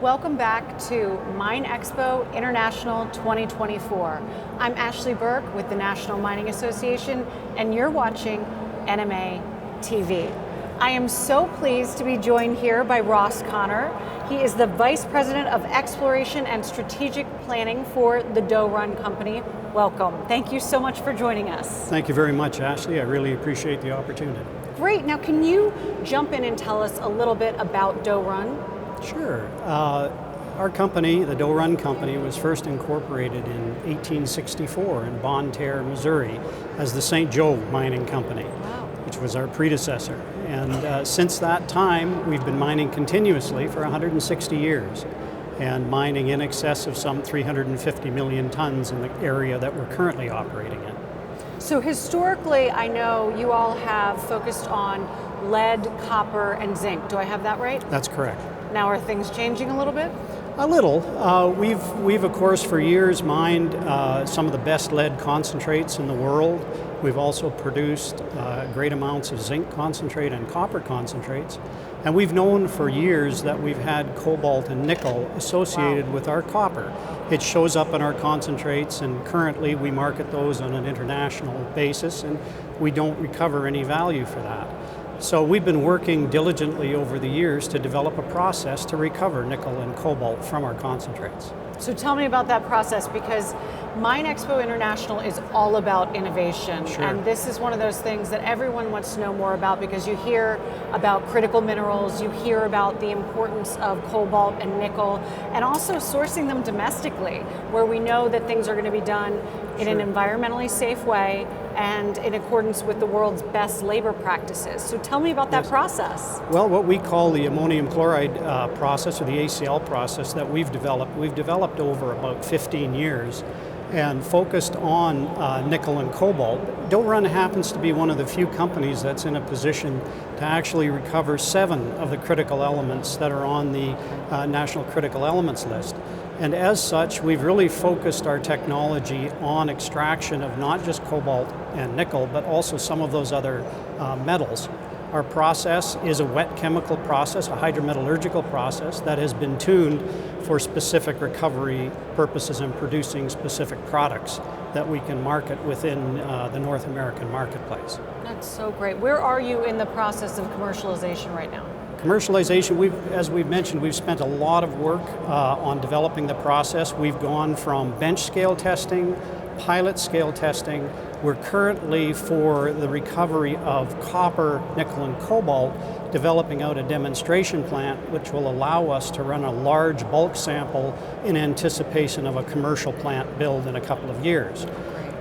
Welcome back to MINExpo International 2024. I'm Ashley Burke with the National Mining Association, and you're watching NMA TV. I am so pleased to be joined here by Ross Connor. He is the Vice President of Exploration and Strategic Planning for the Doe Run Company. Welcome. Thank you so much for joining us. Thank you very much, Ashley. I really appreciate the opportunity. Great. Now, can you jump in and tell us a little bit about Doe Run? Sure. Our company, the Doe Run Company, was first incorporated in 1864 in Bonne Terre, Missouri, as the St. Joe Mining Company, which was our predecessor. And since that time, we've been mining continuously for 160 years, and mining in excess of some 350 million tons in the area that we're currently operating in. So historically, I know you all have focused on lead, copper, and zinc. Do I have that right? That's correct. Now are things changing a little bit? A little. We've of course for years mined some of the best lead concentrates in the world. We've also produced great amounts of zinc concentrate and copper concentrates. And we've known for years that we've had cobalt and nickel associated with our copper. It shows up in our concentrates, and currently we market those on an international basis, and we don't recover any value for that. So we've been working diligently over the years to develop a process to recover nickel and cobalt from our concentrates. So tell me about that process, because MINExpo International is all about innovation. Sure. And this is one of those things that everyone wants to know more about, because you hear about critical minerals, you hear about the importance of cobalt and nickel, and also sourcing them domestically, where we know that things are going to be done in an environmentally safe way and in accordance with the world's best labor practices. So tell me about that process. Well, what we call the ammonium chloride process, or the ACL process that we've developed over about 15 years and focused on nickel and cobalt. Doe Run happens to be one of the few companies that's in a position to actually recover 7 of the critical elements that are on the National Critical Elements list. And as such, we've really focused our technology on extraction of not just cobalt and nickel, but also some of those other metals. Our process is a wet chemical process, a hydrometallurgical process that has been tuned for specific recovery purposes and producing specific products that we can market within the North American marketplace. That's so great. Where are you in the process of commercialization right now? Commercialization, as we've mentioned, we've spent a lot of work on developing the process. We've gone from bench scale testing, pilot scale testing. We're currently, for the recovery of copper, nickel, and cobalt, developing out a demonstration plant which will allow us to run a large bulk sample in anticipation of a commercial plant build in a couple of years.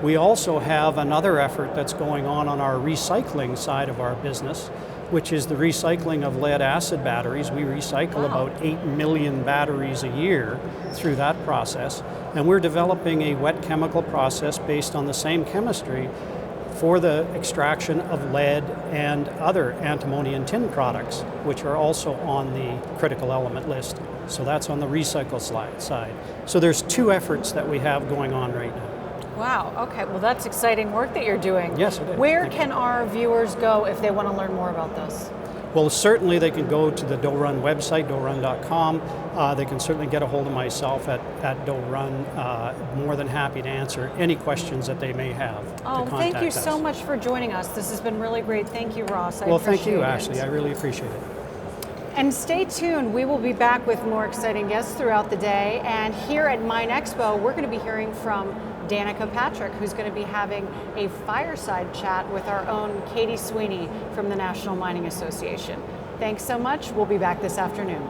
We also have another effort that's going on our recycling side of our business, which is the recycling of lead acid batteries. We recycle about 8 million batteries a year through that process. And we're developing a wet chemical process based on the same chemistry for the extraction of lead and other antimony and tin products, which are also on the critical element list. So that's on the recycle side. So there's 2 efforts that we have going on right now. Wow, okay, well that's exciting work that you're doing. Yes, it is. Where can our viewers go if they want to learn more about this? Well, certainly they can go to the Doe Run website, doerun.com. They can certainly get a hold of myself at Doe Run. More than happy to answer any questions that they may have. Oh, thank you so much for joining us. This has been really great. Thank you, Ross. Well, thank you, Ashley. I really appreciate it. And stay tuned. We will be back with more exciting guests throughout the day. And here at MINExpo, we're going to be hearing from Danica Patrick, who's going to be having a fireside chat with our own Katie Sweeney from the National Mining Association. Thanks so much. We'll be back this afternoon.